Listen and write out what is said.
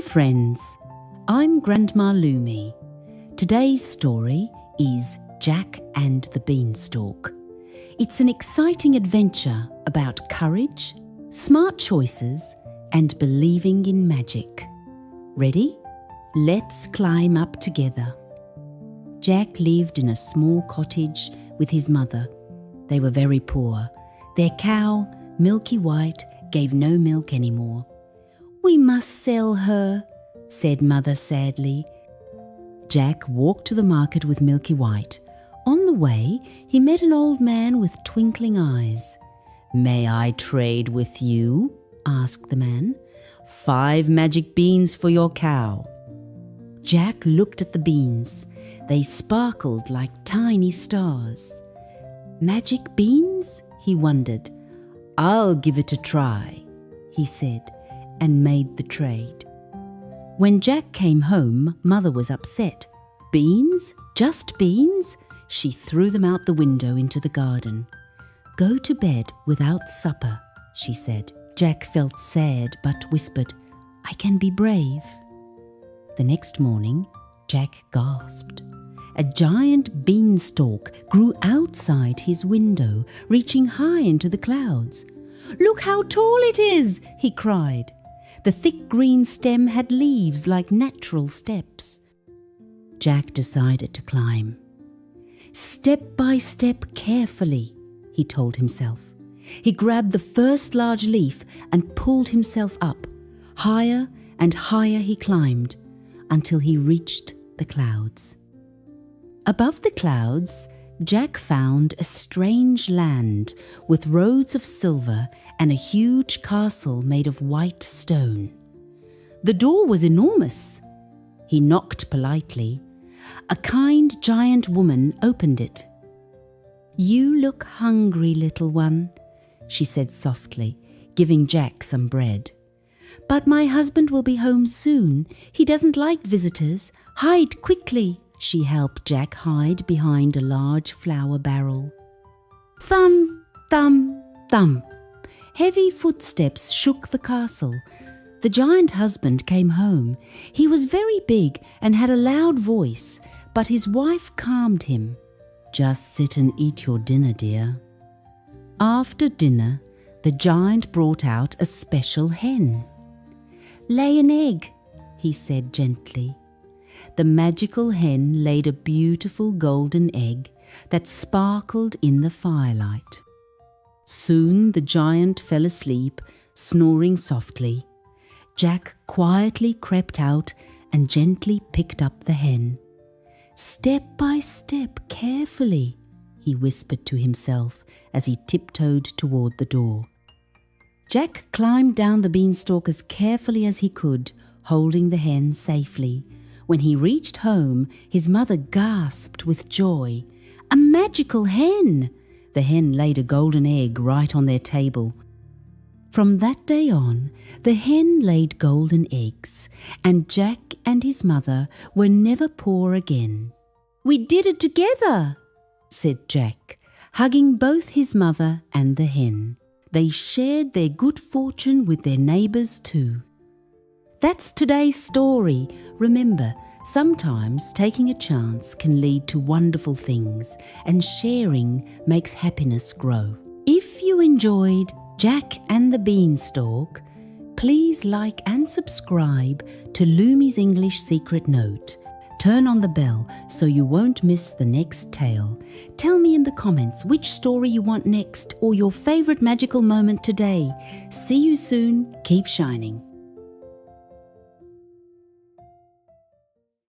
friends, I'm Grandma Lumi. Today's story is Jack and the Beanstalk. It's an exciting adventure about courage, smart choices, and believing in magic. Ready? Let's climb up together. Jack lived in a small cottage with his mother. They were very poor. Their cow, Milky White, gave no milk anymore. "We must sell her," said Mother sadly. Jack walked to the market with Milky White. On the way, he met an old man with twinkling eyes. "May I trade with you?" asked the man. "5 magic beans for your cow." Jack looked at the beans. They sparkled like tiny stars. "Magic beans?" he wondered. "I'll give it a try," he said, and made the trade. When Jack came home, Mother was upset. "Beans? Just beans?" She threw them out the window into the garden. "Go to bed without supper," she said. Jack felt sad but whispered, "I can be brave." The next morning, Jack gasped. A giant beanstalk grew outside his window, reaching high into the clouds. "Look how tall it is!" he cried. The thick green stem had leaves like natural steps. Jack decided to climb. "Step by step, carefully," he told himself. He grabbed the first large leaf and pulled himself up. Higher and higher he climbed until he reached the clouds. Above the clouds, Jack found a strange land with roads of silver and a huge castle made of white stone. The door was enormous. He knocked politely. A kind giant woman opened it. "You look hungry, little one," she said softly, giving Jack some bread. "But my husband will be home soon. He doesn't like visitors. Hide quickly." She helped Jack hide behind a large flour barrel. Thump, thump, thump. Heavy footsteps shook the castle. The giant husband came home. He was very big and had a loud voice, but his wife calmed him. "Just sit and eat your dinner, dear." After dinner, the giant brought out a special hen. "Lay an egg," he said gently. The magical hen laid a beautiful golden egg that sparkled in the firelight. Soon the giant fell asleep, snoring softly. Jack quietly crept out and gently picked up the hen. "Step by step, carefully," he whispered to himself as he tiptoed toward the door. Jack climbed down the beanstalk as carefully as he could, holding the hen safely. When he reached home, his mother gasped with joy. "A magical hen!" The hen laid a golden egg right on their table. From that day on, the hen laid golden eggs, and Jack and his mother were never poor again. "We did it together," said Jack, hugging both his mother and the hen. They shared their good fortune with their neighbours too. That's today's story. Remember, sometimes taking a chance can lead to wonderful things, and sharing makes happiness grow. If you enjoyed Jack and the Beanstalk, please like and subscribe to Lumi's English Secret Note. Turn on the bell so you won't miss the next tale. Tell me in the comments which story you want next or your favourite magical moment today. See you soon. Keep shining.